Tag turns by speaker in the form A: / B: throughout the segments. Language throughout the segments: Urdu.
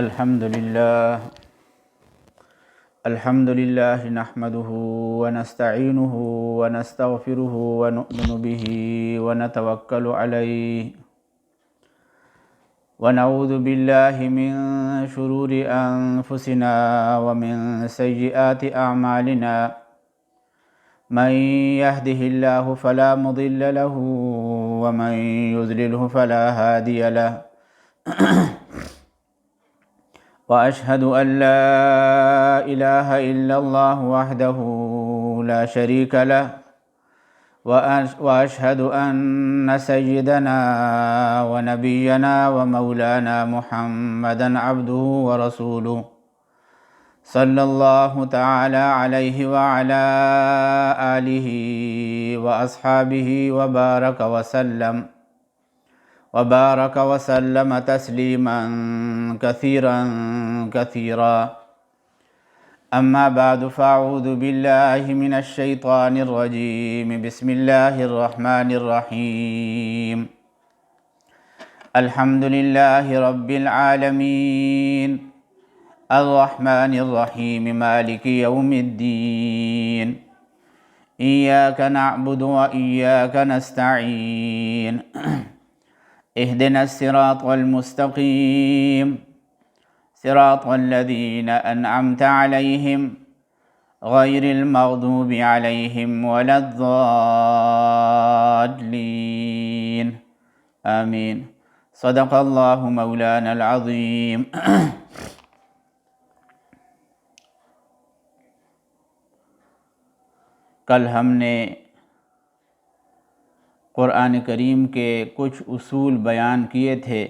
A: الحمد لله نحمده ونستعينه ونستغفره ونؤمن به ونتوكل عليه ونعوذ بالله من شرور أنفسنا ومن سيئات أعمالنا من يهده الله فلا مضل له ومن يضلله فلا هادي له وأشهد أن لا إله إلا الله وحده لا شريك له وأشهد أن سيدنا ونبينا ومولانا محمدا عبده ورسوله صلى الله تعالى عليه وعلى آله وأصحابه وبارك وسلم تسليما كثيرا أما بعد فأعوذ بالله من الشيطان الرجيم بسم الله الرحمن الرحيم الحمد لله رب العالمين الرحمن الرحيم مالك يوم الدين إياك نعبد وإياك نستعين اهدنا الصراط المستقيم صراط الذين أنعمت عليهم غير المغضوب عليهم ولا الضالين آمين صدق الله مولانا العظيم کل ہم نے قرآن کریم کے کچھ اصول بیان کیے تھے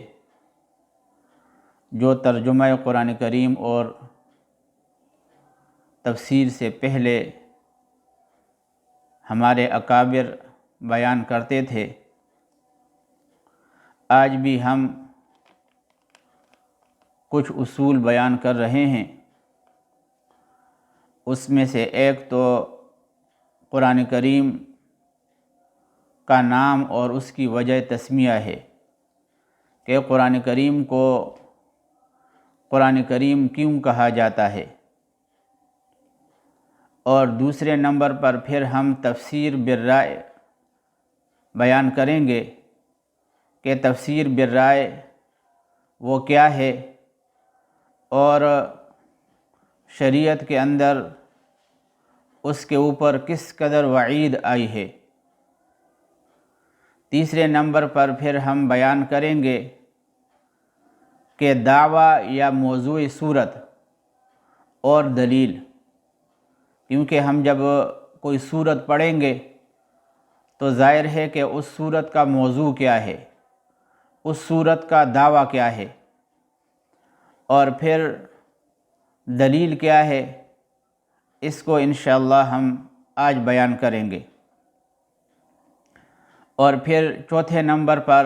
A: جو ترجمہ قرآن کریم اور تفسیر سے پہلے ہمارے اکابر بیان کرتے تھے۔ آج بھی ہم کچھ اصول بیان کر رہے ہیں۔ اس میں سے ایک تو قرآن کریم کا نام اور اس کی وجہ تسمیہ ہے کہ قرآن کریم کو قرآن کریم کیوں کہا جاتا ہے، اور دوسرے نمبر پر پھر ہم تفسیر بالرائے بیان کریں گے کہ تفسیر بالرائے وہ کیا ہے اور شریعت کے اندر اس کے اوپر کس قدر وعید آئی ہے۔ تیسرے نمبر پر پھر ہم بیان کریں گے کہ دعویٰ یا موضوع صورت اور دلیل، کیونکہ ہم جب کوئی صورت پڑھیں گے تو ظاہر ہے کہ اس صورت کا موضوع کیا ہے، اس صورت کا دعویٰ کیا ہے، اور پھر دلیل کیا ہے، اس کو انشاءاللہ ہم آج بیان کریں گے۔ اور پھر چوتھے نمبر پر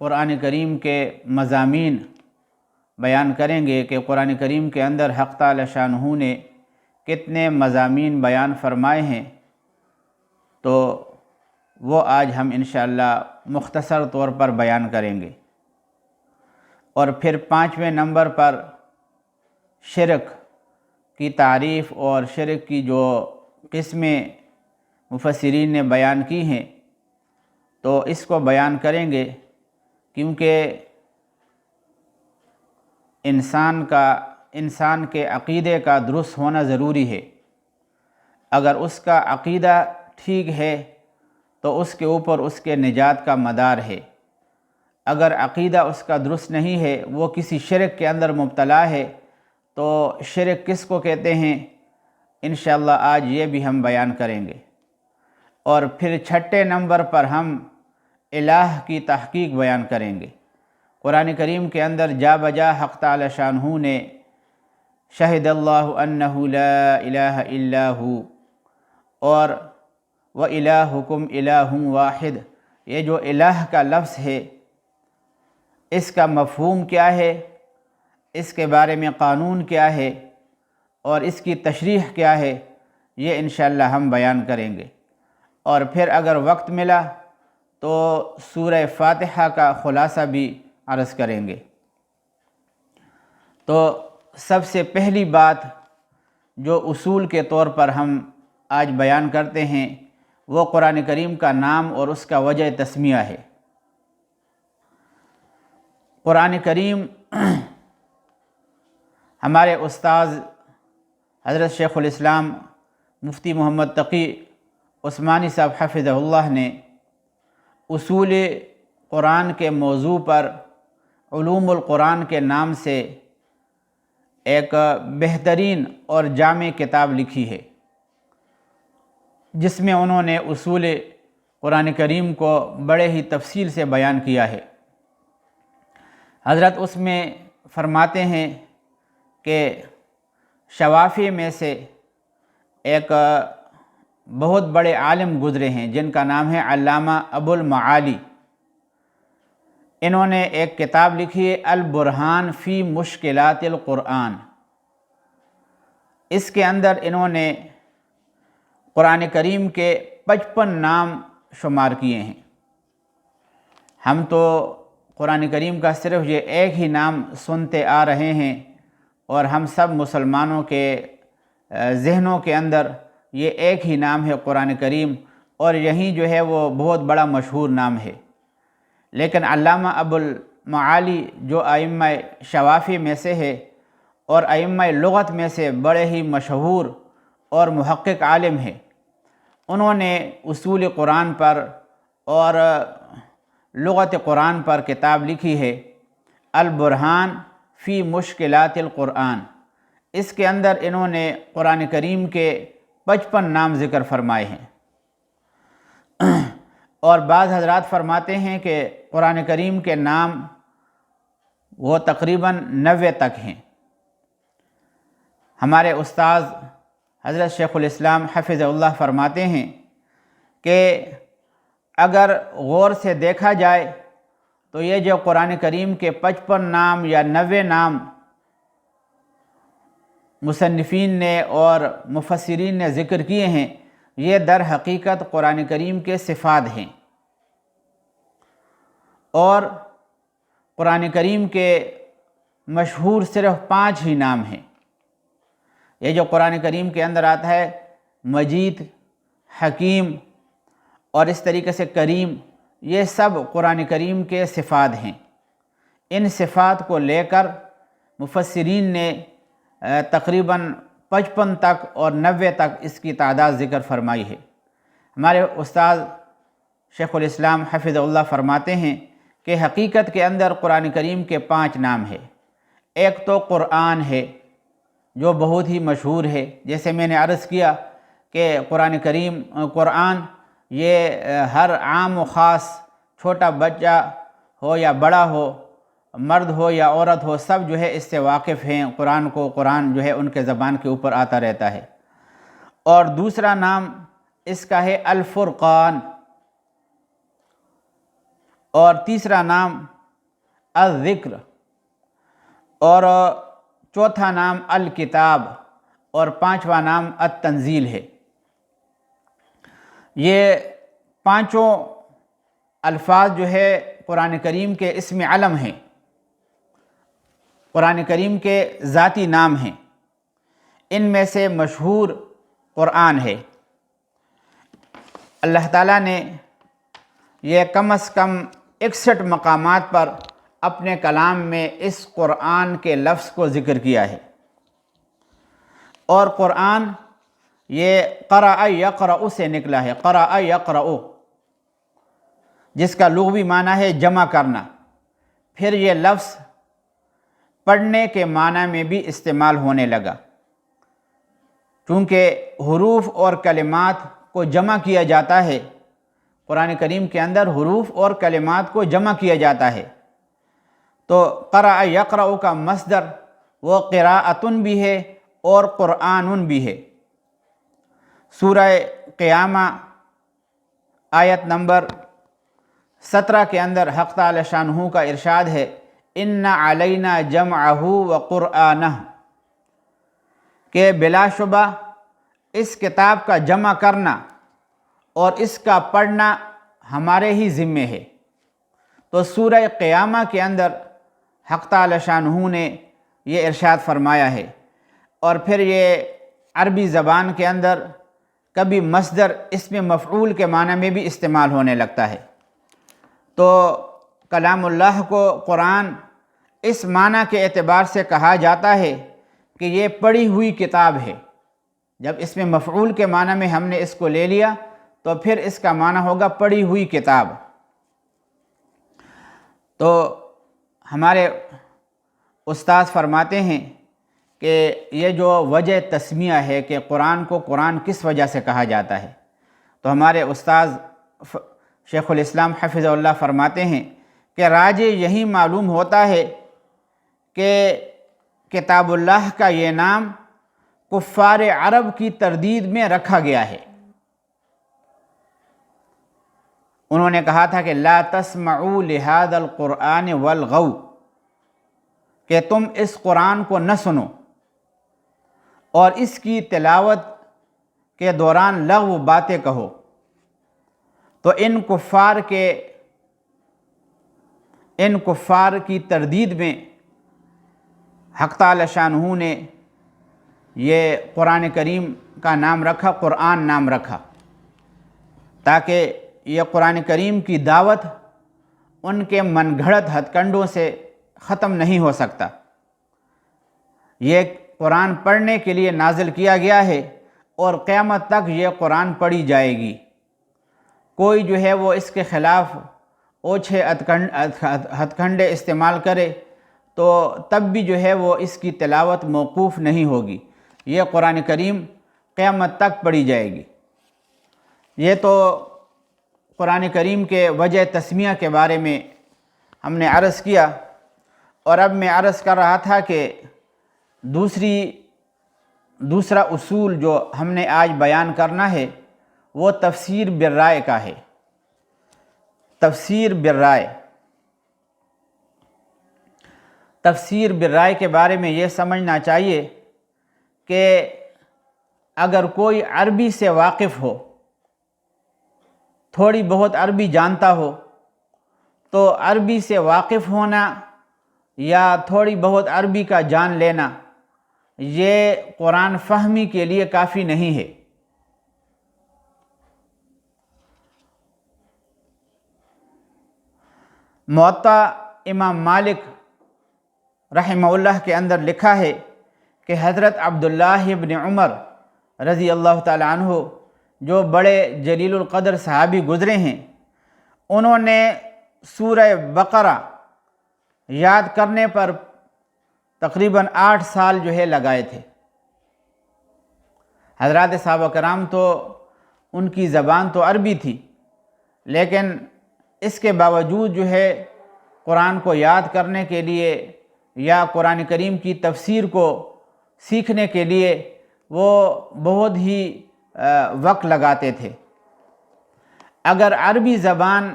A: قرآن کریم کے مضامین بیان کریں گے کہ قرآن کریم کے اندر حق تعالی شانہ نے کتنے مضامین بیان فرمائے ہیں، تو وہ آج ہم انشاءاللہ مختصر طور پر بیان کریں گے۔ اور پھر پانچویں نمبر پر شرک کی تعریف اور شرک کی جو قسمیں مفسرین نے بیان کی ہیں تو اس کو بیان کریں گے، کیونکہ انسان کے عقیدے کا درست ہونا ضروری ہے۔ اگر اس کا عقیدہ ٹھیک ہے تو اس کے اوپر اس کے نجات کا مدار ہے۔ اگر عقیدہ اس کا درست نہیں ہے، وہ کسی شرک کے اندر مبتلا ہے، تو شرک کس کو کہتے ہیں انشاءاللہ آج یہ بھی ہم بیان کریں گے۔ اور پھر چھٹے نمبر پر ہم الہ کی تحقیق بیان کریں گے۔ قرآن کریم کے اندر جا بجا حق تعالی شانہ نے شہد اللہ انہ لا الہ الا ہو اور وَإِلَٰهُكُمْ إِلَٰهٌ وَاحِدٌ، یہ جو الہ کا لفظ ہے اس کا مفہوم کیا ہے، اس کے بارے میں قانون کیا ہے اور اس کی تشریح کیا ہے، یہ انشاءاللہ ہم بیان کریں گے۔ اور پھر اگر وقت ملا تو سورہ فاتحہ کا خلاصہ بھی عرض کریں گے۔ تو سب سے پہلی بات جو اصول کے طور پر ہم آج بیان کرتے ہیں وہ قرآن کریم کا نام اور اس کا وجہ تسمیہ ہے۔ قرآن کریم ہمارے استاذ حضرت شیخ الاسلام مفتی محمد تقی عثمانی صاحب حفظہ اللہ نے اصول قرآن کے موضوع پر علوم القرآن کے نام سے ایک بہترین اور جامع کتاب لکھی ہے، جس میں انہوں نے اصول قرآن کریم کو بڑے ہی تفصیل سے بیان کیا ہے۔ حضرت اس میں فرماتے ہیں کہ شوافی میں سے ایک بہت بڑے عالم گزرے ہیں جن کا نام ہے علامہ ابو المعالی۔ انہوں نے ایک کتاب لکھی ہے البرہان فی مشکلات القرآن۔ اس کے اندر انہوں نے قرآن کریم کے 55 نام شمار کیے ہیں۔ ہم تو قرآن کریم کا صرف یہ ایک ہی نام سنتے آ رہے ہیں، اور ہم سب مسلمانوں کے ذہنوں کے اندر یہ ایک ہی نام ہے قرآن کریم، اور یہی جو ہے وہ بہت بڑا مشہور نام ہے۔ لیکن علامہ ابو المعالی جو ائمہ شوافی میں سے ہے اور ائمہ لغت میں سے بڑے ہی مشہور اور محقق عالم ہیں، انہوں نے اصول قرآن پر اور لغت قرآن پر کتاب لکھی ہے البرہان فی مشکلات القرآن۔ اس کے اندر انہوں نے قرآن کریم کے 55 نام ذکر فرمائے ہیں، اور بعض حضرات فرماتے ہیں کہ قرآن کریم کے نام وہ تقریباً 90 تک ہیں۔ ہمارے استاذ حضرت شیخ الاسلام حفظہ اللہ فرماتے ہیں کہ اگر غور سے دیکھا جائے تو یہ جو قرآن کریم کے 55 نام یا 90 نام مصنفین نے اور مفسرین نے ذکر کیے ہیں، یہ در حقیقت قرآن کریم کے صفات ہیں، اور قرآن کریم کے مشہور صرف 5 ہی نام ہیں۔ یہ جو قرآن کریم کے اندر آتا ہے مجید، حکیم اور اس طریقے سے کریم، یہ سب قرآن کریم کے صفات ہیں۔ ان صفات کو لے کر مفسرین نے تقریباً 55 تک اور 90 تک اس کی تعداد ذکر فرمائی ہے۔ ہمارے استاذ شیخ الاسلام حفظہ اللہ فرماتے ہیں کہ حقیقت کے اندر قرآن کریم کے 5 نام ہیں۔ ایک تو قرآن ہے جو بہت ہی مشہور ہے، جیسے میں نے عرض کیا کہ قرآن یہ ہر عام و خاص، چھوٹا بچہ ہو یا بڑا ہو، مرد ہو یا عورت ہو، سب جو ہے اس سے واقف ہیں۔ قرآن جو ہے ان کے زبان کے اوپر آتا رہتا ہے۔ اور دوسرا نام اس کا ہے الفرقان، اور تیسرا نام الذکر، اور چوتھا نام الکتاب، اور 5واں نام التنزیل ہے۔ یہ 5 الفاظ جو ہے قرآن کریم کے اسم علم ہیں، قرآن کریم کے ذاتی نام ہیں۔ ان میں سے مشہور قرآن ہے۔ اللہ تعالیٰ نے یہ کم از کم 61 مقامات پر اپنے کلام میں اس قرآن کے لفظ کو ذکر کیا ہے۔ اور قرآن یہ قرأ یقرأ سے نکلا ہے، قرأ یقرأ، جس کا لغوی معنی ہے جمع کرنا۔ پھر یہ لفظ پڑھنے کے معنی میں بھی استعمال ہونے لگا، چونکہ حروف اور کلمات کو جمع کیا جاتا ہے۔ قرآن کریم کے اندر حروف اور کلمات کو جمع کیا جاتا ہے، تو قرأ یقرأ کا مصدر وہ قراءتن بھی ہے اور قرآن بھی ہے۔ سورہ قیامہ آیت نمبر 17 کے اندر حق تعالی شانہ کا ارشاد ہے ان علینا جمعہ وقرآنہ، کہ بلا شبہ اس کتاب کا جمع کرنا اور اس کا پڑھنا ہمارے ہی ذمے ہے۔ تو سورہ قیامہ کے اندر حق تعالی شانہ نے یہ ارشاد فرمایا ہے۔ اور پھر یہ عربی زبان کے اندر کبھی مصدر اسم مفعول کے معنی میں بھی استعمال ہونے لگتا ہے۔ تو کلام اللہ کو قرآن اس معنی کے اعتبار سے کہا جاتا ہے کہ یہ پڑھی ہوئی کتاب ہے۔ جب اسم مفعول کے معنی میں ہم نے اس کو لے لیا تو پھر اس کا معنی ہوگا پڑھی ہوئی کتاب۔ تو ہمارے استاد فرماتے ہیں کہ یہ جو وجہ تسمیہ ہے کہ قرآن کو قرآن کس وجہ سے کہا جاتا ہے، تو ہمارے استاد شیخ الاسلام حفظہ اللہ فرماتے ہیں کہ راجع یہی معلوم ہوتا ہے کہ کتاب اللہ کا یہ نام کفار عرب کی تردید میں رکھا گیا ہے۔ انہوں نے کہا تھا کہ لا تسمعوا لهذا القرآن والغوا، کہ تم اس قرآن کو نہ سنو اور اس کی تلاوت کے دوران لغو باتیں کہو۔ تو ان کفار کی تردید میں حق تعالی شانہ نے یہ قرآن کریم کا نام رکھا، قرآن نام رکھا، تاکہ یہ قرآن کریم کی دعوت ان کے من گھڑت ہتھ کنڈوں سے ختم نہیں ہو سکتا۔ یہ قرآن پڑھنے کے لیے نازل کیا گیا ہے اور قیامت تک یہ قرآن پڑھی جائے گی۔ کوئی جو ہے وہ اس کے خلاف اوچھے ہتھ کنڈے استعمال کرے تو تب بھی جو ہے وہ اس کی تلاوت موقوف نہیں ہوگی، یہ قرآن کریم قیامت تک پڑھی جائے گی۔ یہ تو قرآن کریم کے وجہ تسمیہ کے بارے میں ہم نے عرض کیا، اور اب میں عرض کر رہا تھا کہ دوسرا اصول جو ہم نے آج بیان کرنا ہے وہ تفسیر بالرائے کا ہے۔ تفسیر بالرائے، تفسیر بالرائے کے بارے میں یہ سمجھنا چاہیے کہ اگر کوئی عربی سے واقف ہو، تھوڑی بہت عربی جانتا ہو، تو عربی سے واقف ہونا یا تھوڑی بہت عربی کا جان لینا یہ قرآن فہمی کے لیے کافی نہیں ہے۔ موطا امام مالک رحمہ اللہ کے اندر لکھا ہے کہ حضرت عبداللہ ابن عمر رضی اللہ تعالی عنہ جو بڑے جلیل القدر صحابی گزرے ہیں، انہوں نے سورہ بقرہ یاد کرنے پر تقریباً 8 سال جو ہے لگائے تھے۔ حضرات صحابہ کرام تو ان کی زبان تو عربی تھی، لیکن اس کے باوجود جو ہے قرآن کو یاد کرنے کے لیے یا قرآن کریم کی تفسیر کو سیکھنے کے لیے وہ بہت ہی وقت لگاتے تھے۔ اگر عربی زبان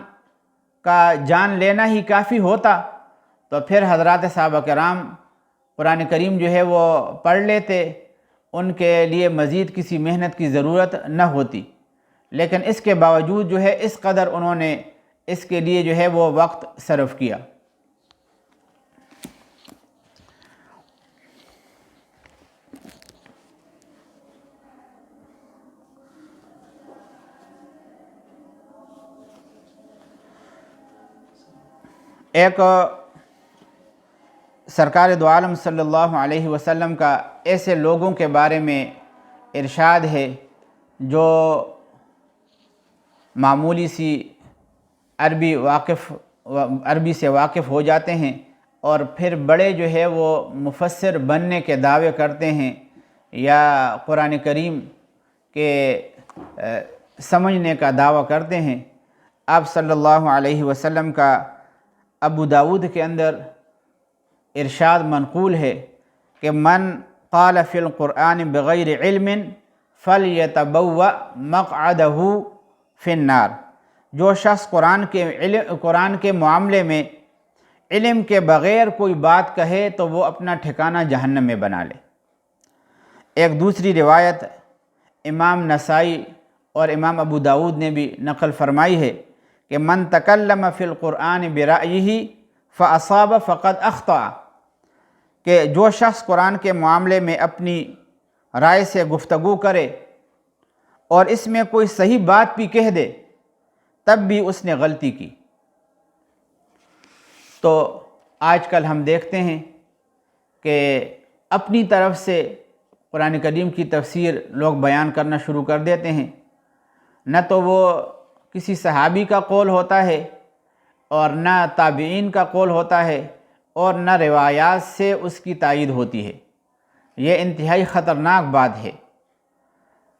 A: کا جان لینا ہی کافی ہوتا تو پھر حضرات صحابہ کرام قرآن کریم جو ہے وہ پڑھ لیتے، ان کے لیے مزید کسی محنت کی ضرورت نہ ہوتی، لیکن اس کے باوجود جو ہے اس قدر انہوں نے اس کے لیے جو ہے وہ وقت صرف کیا۔ ایک سرکار دو عالم صلی اللہ علیہ وسلم کا ایسے لوگوں کے بارے میں ارشاد ہے جو معمولی سی عربی سے واقف ہو جاتے ہیں اور پھر بڑے جو ہے وہ مفسر بننے کے دعوے کرتے ہیں یا قرآن کریم کے سمجھنے کا دعویٰ کرتے ہیں۔ آپ صلی اللہ علیہ وسلم کا ابو داود کے اندر ارشاد منقول ہے کہ من قال فی القرآن بغیر علم فلیتبوأ مقعدہ فی النار، جو شخص قرآن کے معاملے میں علم کے بغیر کوئی بات کہے تو وہ اپنا ٹھکانہ جہنم میں بنا لے۔ ایک دوسری روایت امام نسائی اور امام ابو داود نے بھی نقل فرمائی ہے کہ من تکلم فی القرآن برأیہ فاصاب فقد اخطأ، کہ جو شخص قرآن کے معاملے میں اپنی رائے سے گفتگو کرے اور اس میں کوئی صحیح بات بھی کہہ دے تب بھی اس نے غلطی کی۔ تو آج کل ہم دیکھتے ہیں کہ اپنی طرف سے قرآن کریم کی تفسیر لوگ بیان کرنا شروع کر دیتے ہیں، نہ تو وہ کسی صحابی کا قول ہوتا ہے اور نہ تابعین کا قول ہوتا ہے اور نہ روایات سے اس کی تائید ہوتی ہے۔ یہ انتہائی خطرناک بات ہے۔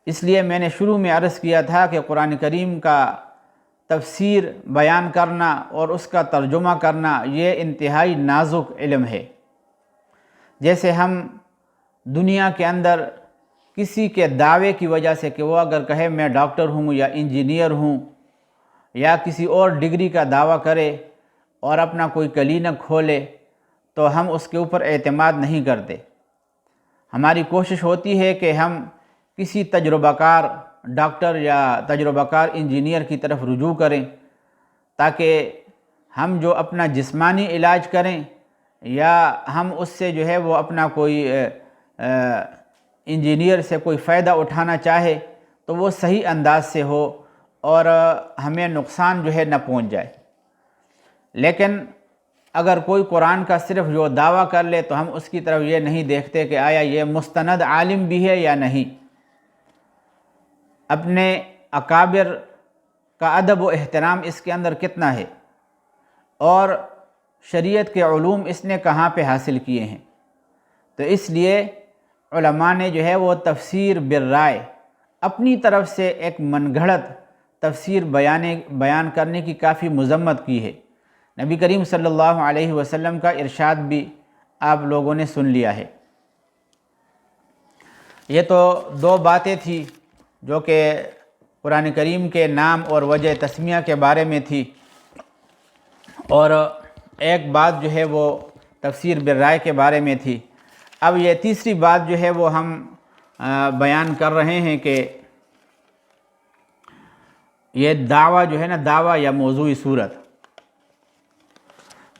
A: اس لیے میں نے شروع میں عرض کیا تھا کہ قرآن کریم کا تفسیر بیان کرنا اور اس کا ترجمہ کرنا یہ انتہائی نازک علم ہے۔ جیسے ہم دنیا کے اندر کسی کے دعوے کی وجہ سے کہ وہ اگر کہے میں ڈاکٹر ہوں یا انجینئر ہوں یا کسی اور ڈگری کا دعویٰ کرے اور اپنا کوئی کلینک کھولے تو ہم اس کے اوپر اعتماد نہیں کرتے۔ ہماری کوشش ہوتی ہے کہ ہم کسی تجربہ کار ڈاکٹر یا تجربہ کار انجینئر کی طرف رجوع کریں تاکہ ہم جو اپنا جسمانی علاج کریں یا ہم اس سے جو ہے وہ اپنا کوئی انجینئر سے کوئی فائدہ اٹھانا چاہے تو وہ صحیح انداز سے ہو اور ہمیں نقصان جو ہے نہ پہنچ جائے۔ لیکن اگر کوئی قرآن کا صرف جو دعویٰ کر لے تو ہم اس کی طرف یہ نہیں دیکھتے کہ آیا یہ مستند عالم بھی ہے یا نہیں۔ اپنے اکابر کا ادب و احترام اس کے اندر کتنا ہے اور شریعت کے علوم اس نے کہاں پہ حاصل کیے ہیں۔ تو اس لیے علماء نے جو ہے وہ تفسیر بالرائے اپنی طرف سے ایک من گھڑت تفسیر بیان کرنے کی کافی مذمت کی ہے۔ نبی کریم صلی اللہ علیہ وسلم کا ارشاد بھی آپ لوگوں نے سن لیا ہے۔ یہ تو دو باتیں تھیں جو کہ قرآن کریم کے نام اور وجہ تسمیہ کے بارے میں تھی، اور ایک بات جو ہے وہ تفسیر بالرائے کے بارے میں تھی۔ اب یہ تیسری بات جو ہے وہ ہم بیان کر رہے ہیں کہ یہ دعویٰ جو ہے نا، دعویٰ یا موضوعی صورت،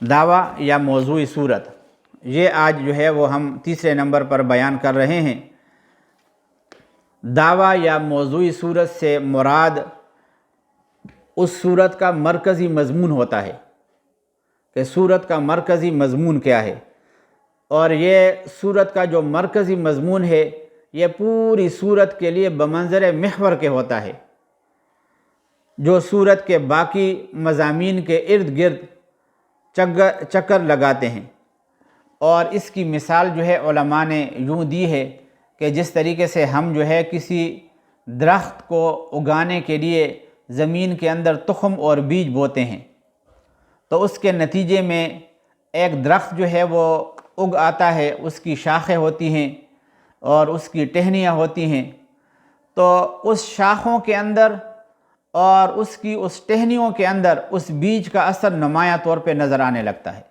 A: دعویٰ یا موضوعی صورت، یہ آج جو ہے وہ ہم تیسرے نمبر پر بیان کر رہے ہیں۔ دعویٰ یا موضوعی صورت سے مراد اس صورت کا مرکزی مضمون ہوتا ہے کہ صورت کا مرکزی مضمون کیا ہے، اور یہ صورت کا جو مرکزی مضمون ہے یہ پوری صورت کے لیے بمنظر محور کے ہوتا ہے، جو صورت کے باقی مضامین کے ارد گرد چکر لگاتے ہیں۔ اور اس کی مثال جو ہے علماء نے یوں دی ہے کہ جس طریقے سے ہم جو ہے کسی درخت کو اگانے کے لیے زمین کے اندر تخم اور بیج بوتے ہیں تو اس کے نتیجے میں ایک درخت جو ہے وہ اگ آتا ہے، اس کی شاخیں ہوتی ہیں اور اس کی ٹہنیاں ہوتی ہیں، تو اس شاخوں کے اندر اور اس ٹہنیوں کے اندر اس بیج کا اثر نمایاں طور پہ نظر آنے لگتا ہے۔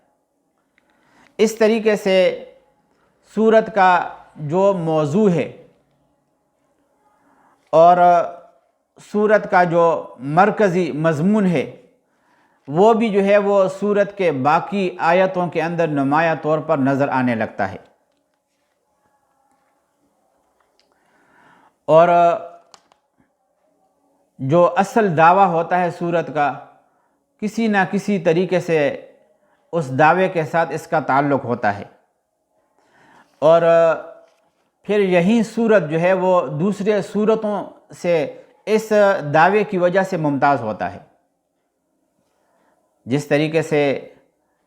A: اس طریقے سے سورت کا جو موضوع ہے اور سورت کا جو مرکزی مضمون ہے وہ بھی جو ہے وہ سورت کے باقی آیتوں کے اندر نمایاں طور پر نظر آنے لگتا ہے۔ اور جو اصل دعویٰ ہوتا ہے سورت کا، کسی نہ کسی طریقے سے اس دعوے کے ساتھ اس کا تعلق ہوتا ہے، اور پھر یہی سورت جو ہے وہ دوسرے سورتوں سے اس دعوے کی وجہ سے ممتاز ہوتا ہے۔ جس طریقے سے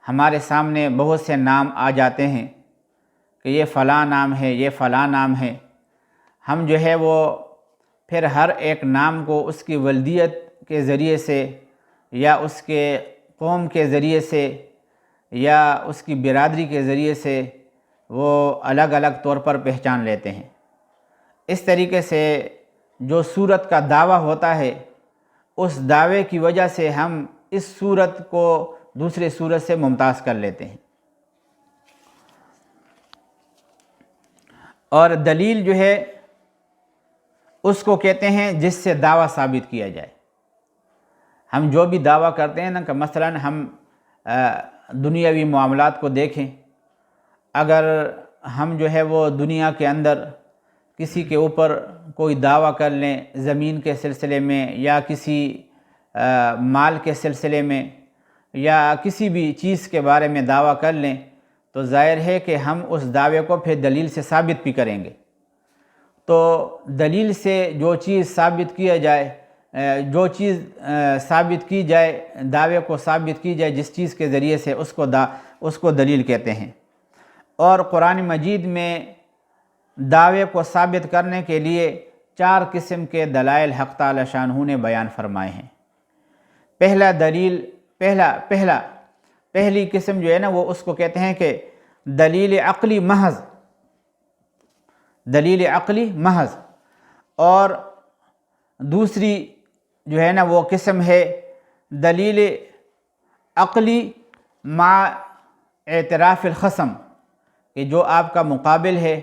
A: ہمارے سامنے بہت سے نام آ جاتے ہیں کہ یہ فلاں نام ہے، یہ فلاں نام ہے، ہم جو ہے وہ پھر ہر ایک نام کو اس کی ولدیت کے ذریعے سے یا اس کے قوم کے ذریعے سے یا اس کی برادری کے ذریعے سے وہ الگ الگ طور پر پہچان لیتے ہیں۔ اس طریقے سے جو سورت کا دعویٰ ہوتا ہے اس دعوے کی وجہ سے ہم اس سورت کو دوسرے سورت سے ممتاز کر لیتے ہیں۔ اور دلیل جو ہے اس کو کہتے ہیں جس سے دعویٰ ثابت کیا جائے۔ ہم جو بھی دعویٰ کرتے ہیں نا کہ مثلا ہم دنیاوی معاملات کو دیکھیں، اگر ہم جو ہے وہ دنیا کے اندر کسی کے اوپر کوئی دعویٰ کر لیں زمین کے سلسلے میں یا کسی مال کے سلسلے میں یا کسی بھی چیز کے بارے میں دعویٰ کر لیں تو ظاہر ہے کہ ہم اس دعوے کو پھر دلیل سے ثابت بھی کریں گے۔ تو دلیل سے جو چیز ثابت کیا جائے، جو چیز ثابت کی جائے، دعوے کو ثابت کی جائے جس چیز کے ذریعے سے اس کو دلیل کہتے ہیں۔ اور قرآن مجید میں دعوے کو ثابت کرنے کے لیے 4 قسم کے دلائل حق تعالی شانہ نے بیان فرمائے ہیں۔ پہلی قسم جو ہے نا وہ اس کو کہتے ہیں کہ دلیل عقلی محض، دلیل عقلی محض۔ اور دوسری جو ہے نا وہ قسم ہے دلیل عقلی مع اعتراف الخصم، کہ جو آپ کا مقابل ہے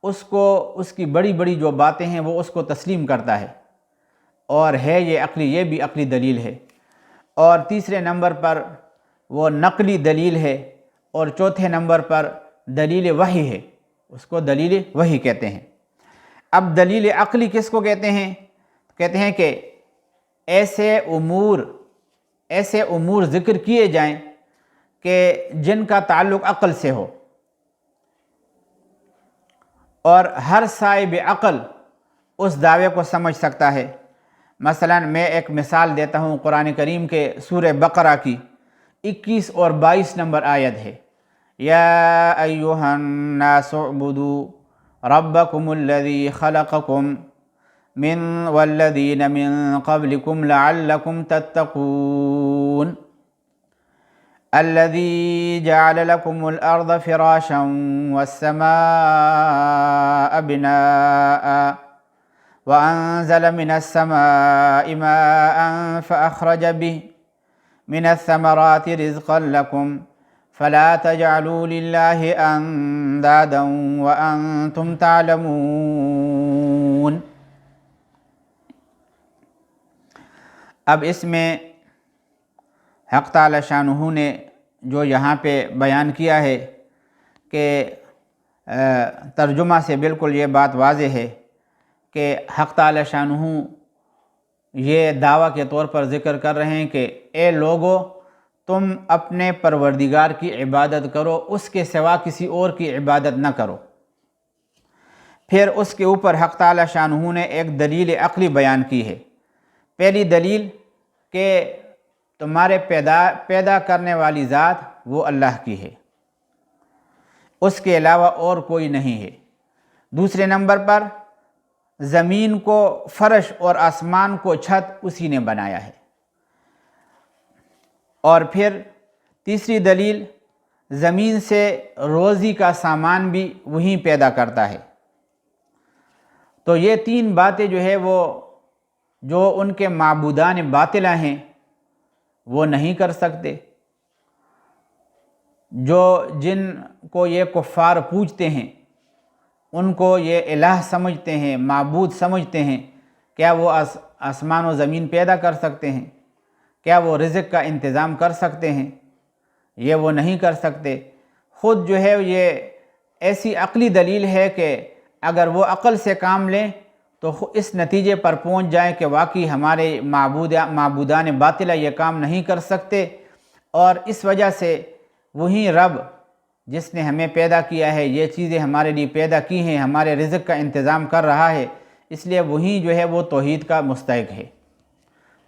A: اس کی بڑی بڑی جو باتیں ہیں وہ اس کو تسلیم کرتا ہے، اور ہے یہ بھی عقلی دلیل ہے۔ اور تیسرے نمبر پر وہ نقلی دلیل ہے، اور چوتھے نمبر پر دلیل وحی ہے، اس کو دلیل وحی کہتے ہیں۔ اب دلیل عقلی کس کو کہتے ہیں؟ کہتے ہیں کہ ایسے امور ذکر کیے جائیں کہ جن کا تعلق عقل سے ہو، اور ہر صاحب عقل اس دعوے کو سمجھ سکتا ہے۔ مثلا میں ایک مثال دیتا ہوں، قرآن کریم کے سورہ بقرہ کی 21 اور 22 نمبر آیت ہے، یا ایھا الناس اعبدوا ربکم الذی خلقکم والذین من قبلکم لعلکم تتقون الذي جعل لكم الأرض فراشا والسماء بناء وأنزل من السماء ماء فأخرج به من الثمرات رزقا لكم فلا تجعلوا لله أندادا وأنتم تعلمون۔ اب اس میں حق تعالی شانہ نے جو یہاں پہ بیان کیا ہے کہ ترجمہ سے بالکل یہ بات واضح ہے کہ حق تعالی شانہ یہ دعویٰ کے طور پر ذکر کر رہے ہیں کہ اے لوگو، تم اپنے پروردگار کی عبادت کرو، اس کے سوا کسی اور کی عبادت نہ کرو۔ پھر اس کے اوپر حق تعالی شانہ نے ایک دلیل عقلی بیان کی ہے۔ پہلی دلیل کہ تمہارے پیدا کرنے والی ذات وہ اللہ کی ہے، اس کے علاوہ اور کوئی نہیں ہے۔ دوسرے نمبر پر زمین کو فرش اور آسمان کو چھت اسی نے بنایا ہے۔ اور پھر تیسری دلیل، زمین سے روزی کا سامان بھی وہی پیدا کرتا ہے۔ تو یہ 3 باتیں جو ہے وہ جو ان کے معبودان باطلہ ہیں وہ نہیں کر سکتے۔ جن کو یہ کفار پوجتے ہیں، ان کو یہ الہ سمجھتے ہیں، معبود سمجھتے ہیں، کیا وہ آسمان و زمین پیدا کر سکتے ہیں؟ کیا وہ رزق کا انتظام کر سکتے ہیں؟ یہ وہ نہیں کر سکتے۔ خود جو ہے یہ ایسی عقلی دلیل ہے کہ اگر وہ عقل سے کام لیں تو اس نتیجے پر پہنچ جائیں کہ واقعی ہمارے معبودان باطلہ یہ کام نہیں کر سکتے، اور اس وجہ سے وہی رب جس نے ہمیں پیدا کیا ہے، یہ چیزیں ہمارے لیے پیدا کی ہیں، ہمارے رزق کا انتظام کر رہا ہے، اس لیے وہی جو ہے وہ توحید کا مستحق ہے۔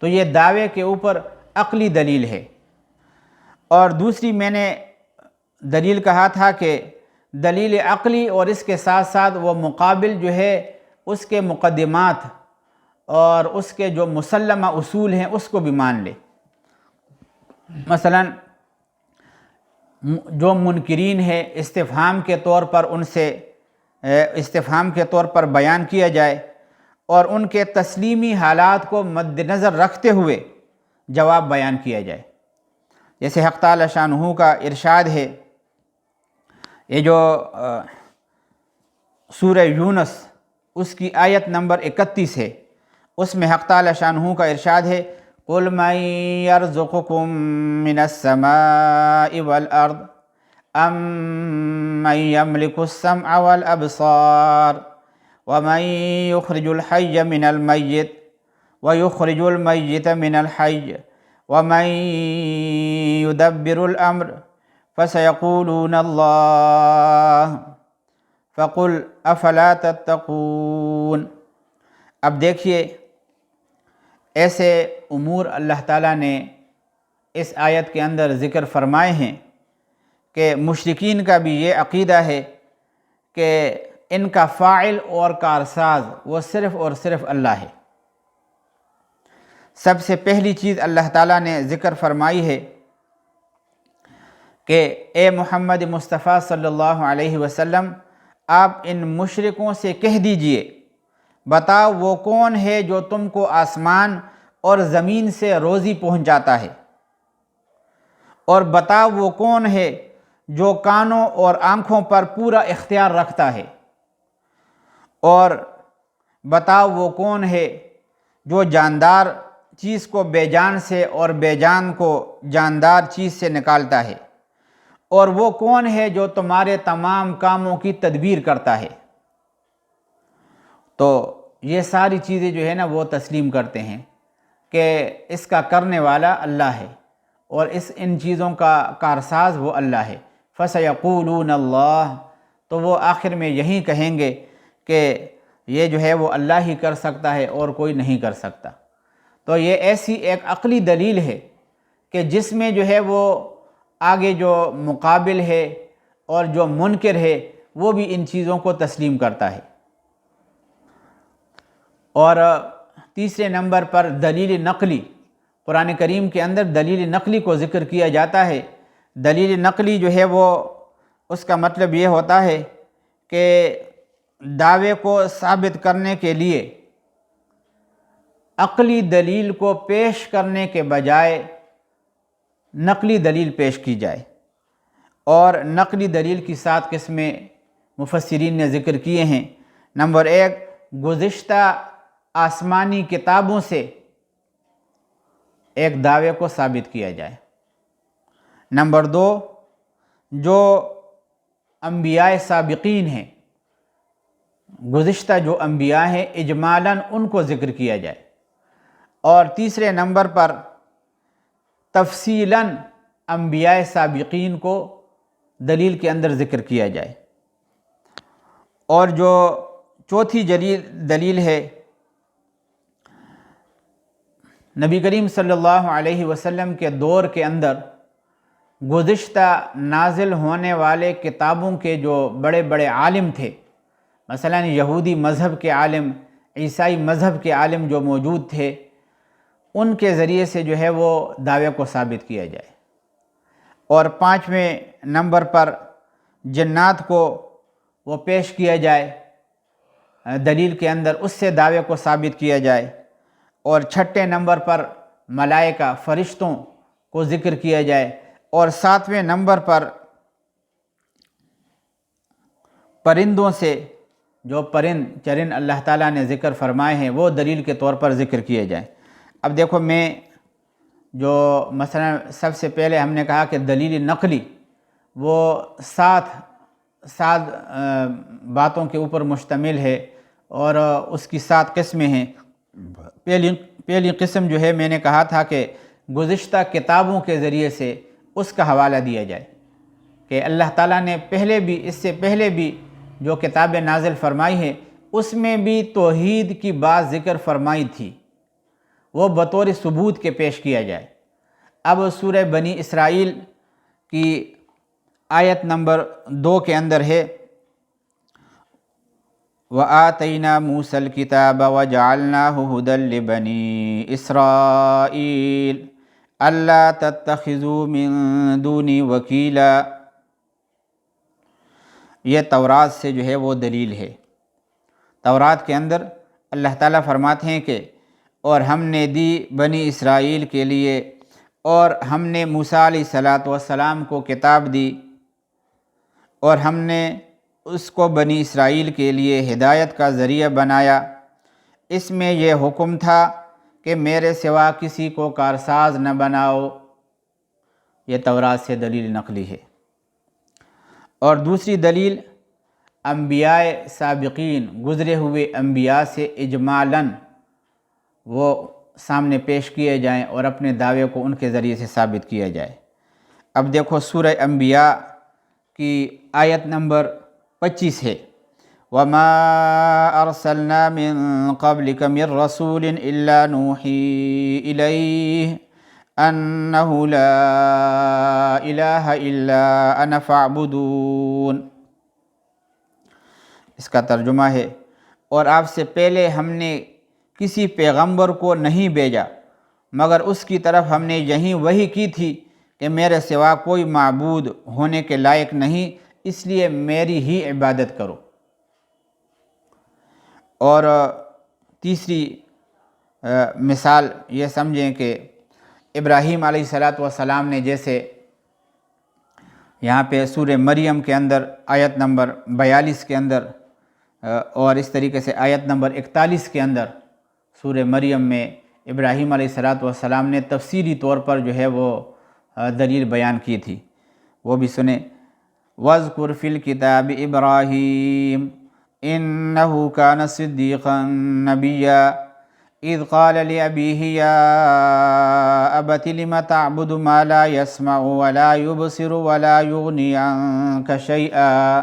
A: تو یہ دعوے کے اوپر عقلی دلیل ہے۔ اور دوسری میں نے دلیل کہا تھا کہ دلیل عقلی اور اس کے ساتھ ساتھ وہ مقابل جو ہے اس کے مقدمات اور اس کے جو مسلمہ اصول ہیں اس کو بھی مان لے۔ مثلا جو منکرین ہیں، استفہام کے طور پر ان سے استفہام کے طور پر بیان کیا جائے اور ان کے تسلیمی حالات کو مد نظر رکھتے ہوئے جواب بیان کیا جائے۔ جیسے حق تعالی شانہ کا ارشاد ہے، یہ جو سورہ یونس اس کی آیت نمبر 31 ہے، اس میں حق تعالی شانہ کا ارشاد ہے، قُلْ مَن يَرْزُقُكُم مِّنَ السَّمَاءِ وَالْأَرْضِ أَمَّن يَمْلِكُ السَّمْعَ وَالْأَبْصَارَ وَمَن يُخْرِجُ الْحَيَّ مِنَ الْمَيِّتِ وَيُخْرِجُ الْمَيِّتَ مِنَ الْحَيِّ وَمَن يُدَبِّرُ الْأَمْرَ فَسَيَقُولُونَ اللَّهُ فَقُلْ أَفَلَا تَتَّقُونَ۔ اب دیکھیے ایسے امور اللہ تعالیٰ نے اس آیت کے اندر ذکر فرمائے ہیں کہ مشرکین کا بھی یہ عقیدہ ہے کہ ان کا فاعل اور کارساز وہ صرف اور صرف اللہ ہے۔ سب سے پہلی چیز اللہ تعالیٰ نے ذکر فرمائی ہے کہ اے محمد مصطفیٰ صلی اللہ علیہ وسلم، آپ ان مشرکوں سے کہہ دیجئے، بتاؤ وہ کون ہے جو تم کو آسمان اور زمین سے روزی پہنچاتا ہے، اور بتاؤ وہ کون ہے جو کانوں اور آنکھوں پر پورا اختیار رکھتا ہے، اور بتاؤ وہ کون ہے جو جاندار چیز کو بے جان سے اور بے جان کو جاندار چیز سے نکالتا ہے، اور وہ کون ہے جو تمہارے تمام کاموں کی تدبیر کرتا ہے۔ تو یہ ساری چیزیں جو ہے نا وہ تسلیم کرتے ہیں کہ اس کا کرنے والا اللہ ہے اور ان چیزوں کا کارساز وہ اللہ ہے۔ فَسَيَقُولُونَ اللَّهُ، تو وہ آخر میں یہی کہیں گے کہ یہ جو ہے وہ اللہ ہی کر سکتا ہے اور کوئی نہیں کر سکتا۔ تو یہ ایسی ایک عقلی دلیل ہے کہ جس میں جو ہے وہ آگے جو مقابل ہے اور جو منکر ہے وہ بھی ان چیزوں کو تسلیم کرتا ہے۔ اور تیسرے نمبر پر دلیل نقلی، قرآن کریم کے اندر دلیل نقلی کو ذکر کیا جاتا ہے۔ دلیل نقلی جو ہے وہ اس کا مطلب یہ ہوتا ہے کہ دعوے کو ثابت کرنے کے لیے عقلی دلیل کو پیش کرنے کے بجائے نقلی دلیل پیش کی جائے۔ اور نقلی دلیل کی 7 قسمیں مفسرین نے ذکر کیے ہیں۔ نمبر 1، گزشتہ آسمانی کتابوں سے ایک دعوے کو ثابت کیا جائے۔ نمبر 2، جو انبیاء سابقین ہیں، گزشتہ جو انبیاء ہیں اجمالاً ان کو ذکر کیا جائے۔ اور تیسرے نمبر پر تفصیلاً انبیاء سابقین کو دلیل کے اندر ذکر کیا جائے۔ اور جو چوتھی دلیل ہے، نبی کریم صلی اللہ علیہ وسلم کے دور کے اندر گزشتہ نازل ہونے والے کتابوں کے جو بڑے بڑے عالم تھے، مثلا یہودی مذہب کے عالم، عیسائی مذہب کے عالم جو موجود تھے، ان کے ذریعے سے جو ہے وہ دعوے کو ثابت کیا جائے۔ اور 5ویں نمبر پر جنات کو وہ پیش کیا جائے دلیل کے اندر، اس سے دعوے کو ثابت کیا جائے۔ اور 6 نمبر پر ملائکہ، فرشتوں کو ذکر کیا جائے۔ اور 7ویں نمبر پر پرندوں سے جو پرند چرند اللہ تعالیٰ نے ذکر فرمائے ہیں وہ دلیل کے طور پر ذکر کیے جائیں۔ اب دیکھو، میں جو مثلا سب سے پہلے ہم نے کہا کہ دلیل نقلی وہ 7 باتوں کے اوپر مشتمل ہے اور اس کی 7 قسمیں ہیں۔ پہلی قسم جو ہے میں نے کہا تھا کہ گزشتہ کتابوں کے ذریعے سے اس کا حوالہ دیا جائے کہ اللہ تعالیٰ نے اس سے پہلے بھی جو کتابیں نازل فرمائی ہیں اس میں بھی توحید کی بات ذکر فرمائی تھی، وہ بطور ثبوت کے پیش کیا جائے۔ اب سورہ بنی اسرائیل کی آیت نمبر 2 کے اندر ہے وَآتَيْنَا مُوسَى الْكِتَابَ وَجَعَلْنَاهُ هُدًى لِبَنِي إِسْرَائِيلَ أَلَّا تَتَّخِذُوا مِن دُونِي وَكِيلًا۔ یہ تورات سے جو ہے وہ دلیل ہے۔ تورات کے اندر اللہ تعالیٰ فرماتے ہیں کہ اور ہم نے دی بنی اسرائیل کے لیے، اور ہم نے موسیٰ علیہ السلام کو کتاب دی، اور ہم نے اس کو بنی اسرائیل کے لیے ہدایت کا ذریعہ بنایا۔ اس میں یہ حکم تھا کہ میرے سوا کسی کو کارساز نہ بناؤ۔ یہ تورات سے دلیل نقلی ہے۔ اور دوسری دلیل انبیاء سابقین گزرے ہوئے انبیاء سے اجمالاً وہ سامنے پیش کیے جائیں اور اپنے دعوے کو ان کے ذریعے سے ثابت کیا جائے۔ اب دیکھو سورہ انبیاء کی آیت نمبر 25 ہے، وَمَا أَرْسَلْنَا مِن قَبْلِكَ مِن رَّسُولٍ إِلَّا نُوحِي إِلَيْهِ أَنَّهُ لَا إِلَٰهَ إِلَّا أَنَا فَاعْبُدُونِ۔ اس کا ترجمہ ہے، اور آپ سے پہلے ہم نے کسی پیغمبر کو نہیں بھیجا مگر اس کی طرف ہم نے یہی وحی کی تھی کہ میرے سوا کوئی معبود ہونے کے لائق نہیں، اس لیے میری ہی عبادت کرو۔ اور تیسری مثال یہ سمجھیں کہ ابراہیم علیہ السلام نے جیسے یہاں پہ سورہ مریم کے اندر آیت نمبر 42 کے اندر اور اس طریقے سے آیت نمبر 41 کے اندر سورہ مریم میں ابراہیم علیہ السلام نے تفصیلی طور پر جو ہے وہ دلیل بیان کی تھی، وہ بھی سنیں۔ وَاذْكُرْ فِي الْكِتَابِ إِبْرَاهِيمَ إِنَّهُ كَانَ صِدِّيقًا نَبِيًّا إِذْ قَالَ لِأَبِيهِ يَا أَبَتِ لِمَ تَعْبُدُ مَا لَا يَسْمَعُ وَلَا يُبْصِرُ وَلَا يُغْنِي عَنكَ شَيْئًا۔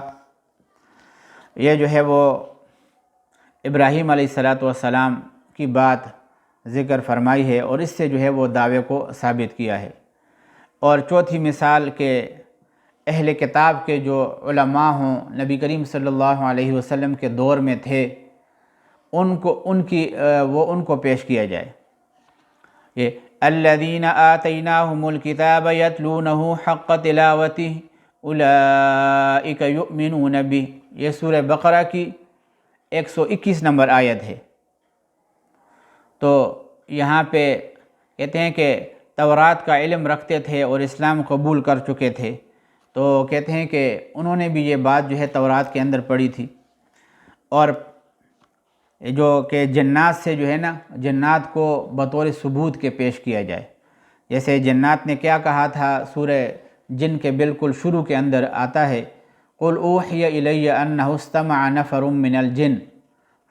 A: یہ جو ہے وہ ابراہیم علیہ السلام کی بات ذکر فرمائی ہے اور اس سے جو ہے وہ دعوے کو ثابت کیا ہے۔ اور چوتھی مثال کہ اہل کتاب کے جو علماء ہوں نبی کریم صلی اللہ علیہ وسلم کے دور میں تھے ان کو پیش کیا جائے۔ یہ الذین آتیناہم الکتاب یتلونہ حق تلاوتہ اولئک یؤمنون بہ، یہ سورہ بقرہ کی 121 نمبر آیت ہے۔ تو یہاں پہ کہتے ہیں کہ تورات کا علم رکھتے تھے اور اسلام قبول کر چکے تھے، تو کہتے ہیں کہ انہوں نے بھی یہ بات جو ہے تورات کے اندر پڑھی تھی۔ اور جو کہ جنات سے جو ہے نا، جنات کو بطور ثبوت کے پیش کیا جائے، جیسے جنات نے کیا کہا تھا سورہ جن کے بالکل شروع کے اندر آتا ہے، قُلْ أُوحِيَ إِلَيَّ أَنَّهُ اسْتَمَعَ نَفَرٌ مِّنَ الْجِنِّ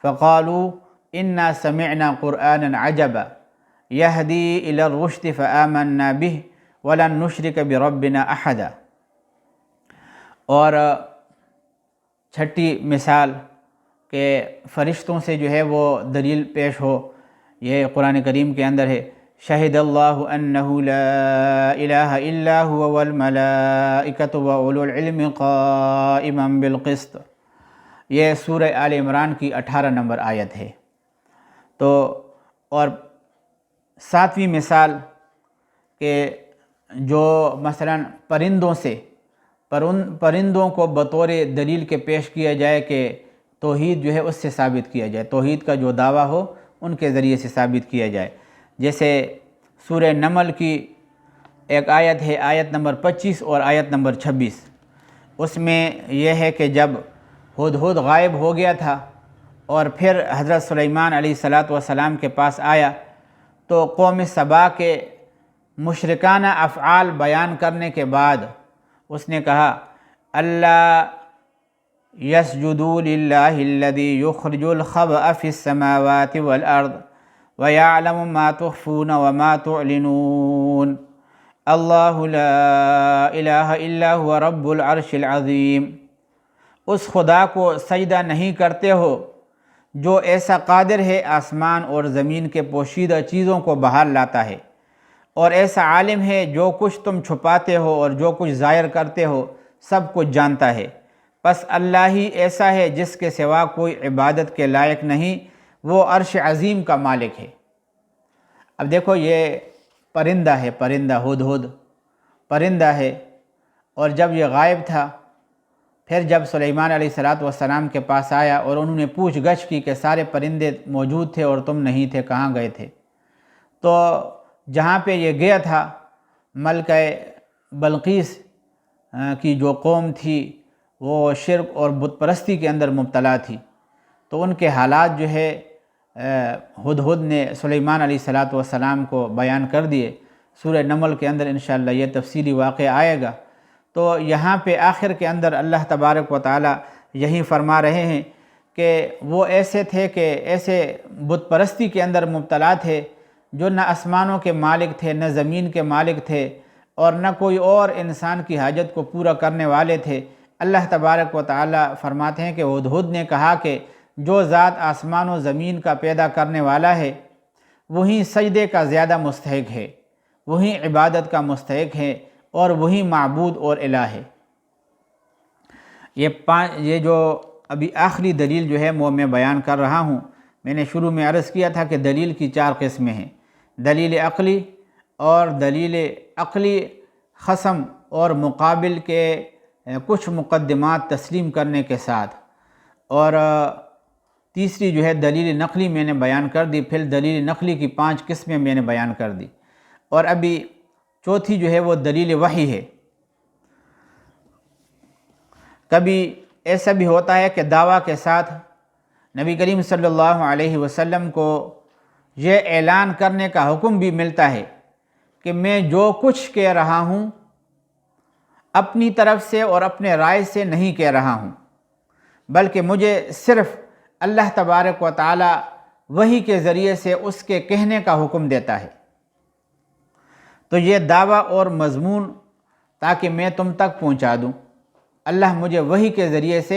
A: فَقَالُوا إِنَّا سَمِعْنَا قُرْآنًا عَجَبًا يَهْدِي إِلَى الرُّشْدِ فَآمَنَّا بِهِ وَلَن نُّشْرِكَ بِرَبِّنَا أَحَدًا۔ اور چھٹی مثال کہ فرشتوں سے جو ہے وہ دلیل پیش ہو، یہ قرآن کریم کے اندر ہے، شہد اللہ انہ لا الہ الا هو والملائکۃ واولو العلم قائما بالقسط، یہ سورہ آل عمران کی 18 نمبر آیت ہے۔ تو اور ساتویں مثال کہ جو مثلا پرندوں کو بطور دلیل کے پیش کیا جائے کہ توحید جو ہے اس سے ثابت کیا جائے، توحید کا جو دعویٰ ہو ان کے ذریعے سے ثابت کیا جائے۔ جیسے سورہ نمل کی ایک آیت ہے، آیت نمبر 25 اور آیت نمبر 26، اس میں یہ ہے کہ جب ہدہد غائب ہو گیا تھا اور پھر حضرت سلیمان علیہ السلام کے پاس آیا تو قوم سبا کے مشرکانہ افعال بیان کرنے کے بعد اس نے کہا اللہ یسجدوا للہ الذی یخرج الخبأ فی السماوات والارض ویعلم ما تخفون وما تعلنون اللہ لا الہ الا هو رب العرش العظیم۔ اس خدا کو سجدہ نہیں کرتے ہو جو ایسا قادر ہے آسمان اور زمین کے پوشیدہ چیزوں کو بحال لاتا ہے، اور ایسا عالم ہے جو کچھ تم چھپاتے ہو اور جو کچھ ظاہر کرتے ہو سب کچھ جانتا ہے، پس اللہ ہی ایسا ہے جس کے سوا کوئی عبادت کے لائق نہیں، وہ عرش عظیم کا مالک ہے۔ اب دیکھو یہ پرندہ ہے، پرندہ ہدہد پرندہ ہے، اور جب یہ غائب تھا پھر جب سلیمان علیہ السلام کے پاس آیا اور انہوں نے پوچھ گچھ کی کہ سارے پرندے موجود تھے اور تم نہیں تھے، کہاں گئے تھے؟ تو جہاں پہ یہ گیا تھا ملکہ بلقیس کی جو قوم تھی وہ شرک اور بت پرستی کے اندر مبتلا تھی، تو ان کے حالات جو ہے ہدہد نے سلیمان علیہ السلام کو بیان کر دیے۔ سورہ نمل کے اندر انشاءاللہ یہ تفصیلی واقعہ آئے گا۔ تو یہاں پہ آخر کے اندر اللہ تبارک و تعالی یہی فرما رہے ہیں کہ وہ ایسے تھے کہ ایسے بت پرستی کے اندر مبتلا تھے جو نہ آسمانوں کے مالک تھے، نہ زمین کے مالک تھے، اور نہ کوئی اور انسان کی حاجت کو پورا کرنے والے تھے۔ اللہ تبارک و تعالی فرماتے ہیں کہ ہدہد نے کہا کہ جو ذات آسمان و زمین کا پیدا کرنے والا ہے وہی سجدے کا زیادہ مستحق ہے، وہی عبادت کا مستحق ہے، اور وہی معبود اور الہ ہے۔ یہ جو ابھی آخری دلیل جو ہے وہ میں بیان کر رہا ہوں، میں نے شروع میں عرض کیا تھا کہ دلیل کی 4 قسمیں ہیں: دلیل عقلی، اور دلیل عقلی خصم اور مقابل کے کچھ مقدمات تسلیم کرنے کے ساتھ، اور تیسری جو ہے دلیل نقلی میں نے بیان کر دی، پھر دلیل نقلی کی 5 قسمیں میں نے بیان کر دی، اور ابھی چوتھی جو ہے وہ دلیل وحی ہے۔ کبھی ایسا بھی ہوتا ہے کہ دعویٰ کے ساتھ نبی کریم صلی اللہ علیہ وسلم کو یہ اعلان کرنے کا حکم بھی ملتا ہے کہ میں جو کچھ کہہ رہا ہوں اپنی طرف سے اور اپنے رائے سے نہیں کہہ رہا ہوں، بلکہ مجھے صرف اللہ تبارک و تعالی وحی کے ذریعے سے اس کے کہنے کا حکم دیتا ہے۔ تو یہ دعویٰ اور مضمون تاکہ میں تم تک پہنچا دوں، اللہ مجھے وحی کے ذریعے سے